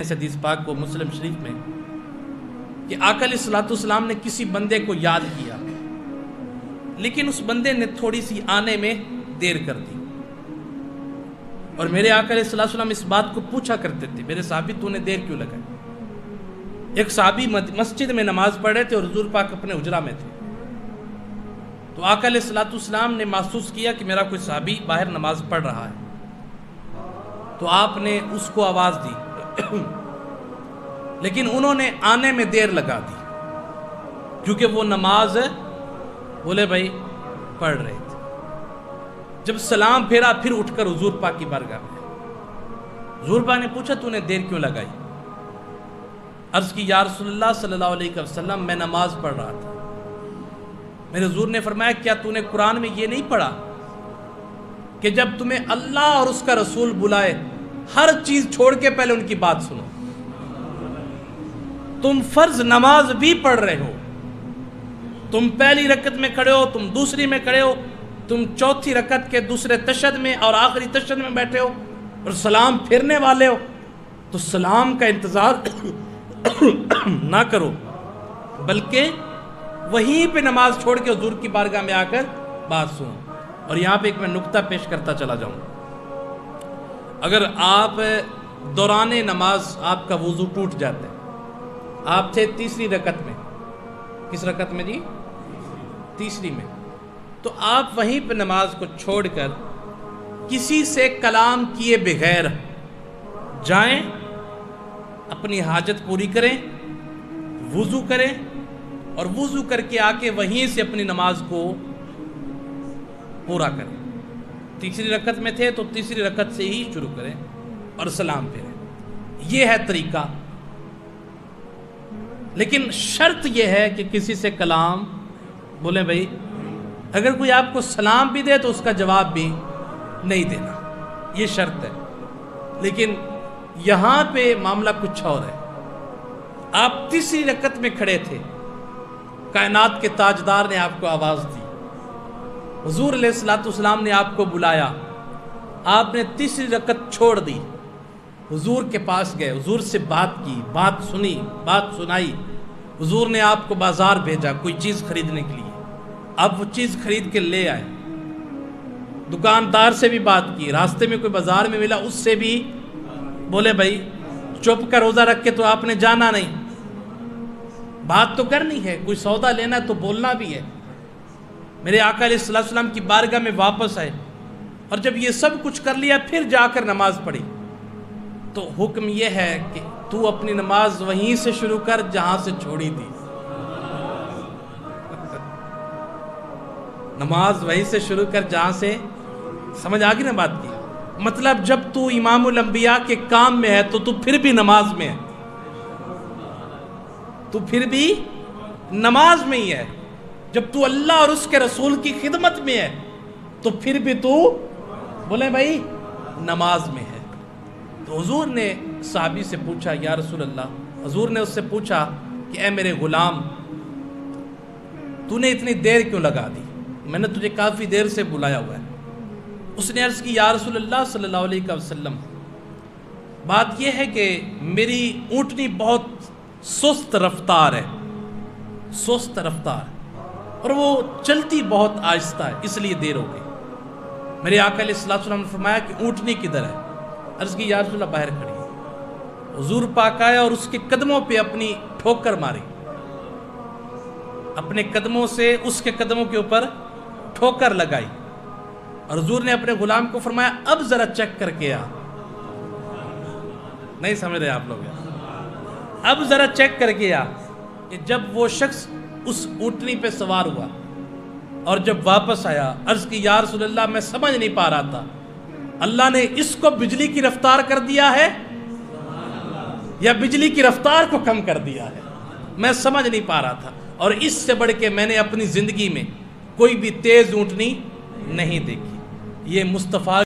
اس حدیث پاک کو مسلم شریف میں کہ آقا علیہ الصلوۃ والسلام نے کسی بندے کو یاد کیا، لیکن اس بندے نے تھوڑی سی آنے میں دیر کر دی، اور میرے آقا علیہ الصلوۃ والسلام اس بات کو پوچھا کرتے تھے، میرے صحابی تو نے دیر کیوں لگائی؟ ایک صحابی مسجد میں نماز پڑھ رہے تھے اور حضور پاک اپنے حجرہ میں تھے، تو آقا علیہ الصلوۃ والسلام نے محسوس کیا کہ میرا کوئی صحابی باہر نماز پڑھ رہا ہے، تو آپ نے اس کو آواز دی، لیکن انہوں نے آنے میں دیر لگا دی کیونکہ وہ نماز بولے بھائی پڑھ رہے تھے۔ جب سلام پھیرا پھر اٹھ کر حضور پاک کی بارگاہ میں، حضور پاک نے پوچھا تو نے دیر کیوں لگائی؟ عرض کی یا رسول اللہ صلی اللہ علیہ وسلم میں نماز پڑھ رہا تھا۔ میرے حضور نے فرمایا کیا تو نے قرآن میں یہ نہیں پڑھا کہ جب تمہیں اللہ اور اس کا رسول بلائے ہر چیز چھوڑ کے پہلے ان کی بات سنو؟ تم فرض نماز بھی پڑھ رہے ہو، تم پہلی رکعت میں کھڑے ہو، تم دوسری میں کھڑے ہو، تم چوتھی رکعت کے دوسرے تشہد میں اور آخری تشہد میں بیٹھے ہو اور سلام پھرنے والے ہو، تو سلام کا انتظار نہ کرو بلکہ وہیں پہ نماز چھوڑ کے حضور کی بارگاہ میں آ کر بات سنو۔ اور یہاں پہ ایک میں نقطہ پیش کرتا چلا جاؤں، اگر آپ دوران نماز آپ کا وضو ٹوٹ جاتا ہے، آپ تھے تیسری رکعت میں، کس رکعت میں جی؟ تیسری میں، تو آپ وہیں پہ نماز کو چھوڑ کر کسی سے کلام کیے بغیر جائیں، اپنی حاجت پوری کریں، وضو کریں، اور وضو کر کے آ کے وہیں سے اپنی نماز کو پورا کریں۔ تیسری رکعت میں تھے تو تیسری رکعت سے ہی شروع کریں اور سلام پھیریں، یہ ہے طریقہ۔ لیکن شرط یہ ہے کہ کسی سے کلام بولیں بھائی، اگر کوئی آپ کو سلام بھی دے تو اس کا جواب بھی نہیں دینا، یہ شرط ہے۔ لیکن یہاں پہ معاملہ کچھ اور ہے۔ آپ تیسری رکعت میں کھڑے تھے، کائنات کے تاجدار نے آپ کو آواز دی، حضور علیہ الصلوۃ والسلام نے آپ کو بلایا، آپ نے تیسری رکعت چھوڑ دی، حضور کے پاس گئے، حضور سے بات کی، بات سنی، بات سنائی، حضور نے آپ کو بازار بھیجا کوئی چیز خریدنے کے لیے، آپ وہ چیز خرید کے لے آئے، دکاندار سے بھی بات کی، راستے میں کوئی بازار میں ملا اس سے بھی بولے بھائی چپ کر روزہ رکھ کے تو آپ نے جانا نہیں، بات تو کرنی ہے، کوئی سودا لینا ہے تو بولنا بھی ہے۔ میرے آقا علیہ الصلوۃ والسلام کی بارگاہ میں واپس آئے، اور جب یہ سب کچھ کر لیا پھر جا کر نماز پڑھی، تو حکم یہ ہے کہ تو اپنی نماز وہیں سے شروع کر جہاں سے چھوڑی تھی، نماز وہیں سے شروع کر جہاں سے، سمجھ آگئی نا بات کی؟ مطلب جب تو امام الانبیاء کے کام میں ہے تو پھر بھی نماز میں ہے، تو پھر بھی نماز میں ہی ہے۔ جب تو اللہ اور اس کے رسول کی خدمت میں ہے تو پھر بھی تو بولے بھائی نماز میں ہے۔ تو حضور نے صحابی سے پوچھا یا رسول اللہ، حضور نے اس سے پوچھا کہ اے میرے غلام، تو نے اتنی دیر کیوں لگا دی؟ میں نے تجھے کافی دیر سے بلایا ہوا ہے۔ اس نے عرض کی یا رسول اللہ صلی اللہ علیہ وسلم، بات یہ ہے کہ میری اونٹنی بہت سست رفتار ہے، سست رفتار، اور وہ چلتی بہت آہستہ ہے، اس لیے دیر ہو گئی۔ میرے آقا علیہ الصلوۃ والسلام نے فرمایا کہ اونٹنی کدھر ہے؟ عرض کی یا رسول اللہ باہر کھڑی ہے۔ حضور پاک آئے اور اس کے قدموں پہ اپنی ٹھوکر ماری، اپنے قدموں سے اس کے قدموں کے اوپر ٹھوکر لگائی، اور حضور نے اپنے غلام کو فرمایا اب ذرا چیک کر کے آ۔ نہیں سمجھ رہے آپ لوگ؟ اب ذرا چیک کر کے آ کہ جب وہ شخص اس اونٹنی پہ سوار ہوا اور جب واپس آیا، عرض کی یا رسول اللہ میں سمجھ نہیں پا رہا تھا، اللہ نے اس کو بجلی کی رفتار کر دیا ہے یا بجلی کی رفتار کو کم کر دیا ہے، میں سمجھ نہیں پا رہا تھا، اور اس سے بڑھ کے میں نے اپنی زندگی میں کوئی بھی تیز اونٹنی نہیں دیکھی۔ یہ مصطفیٰ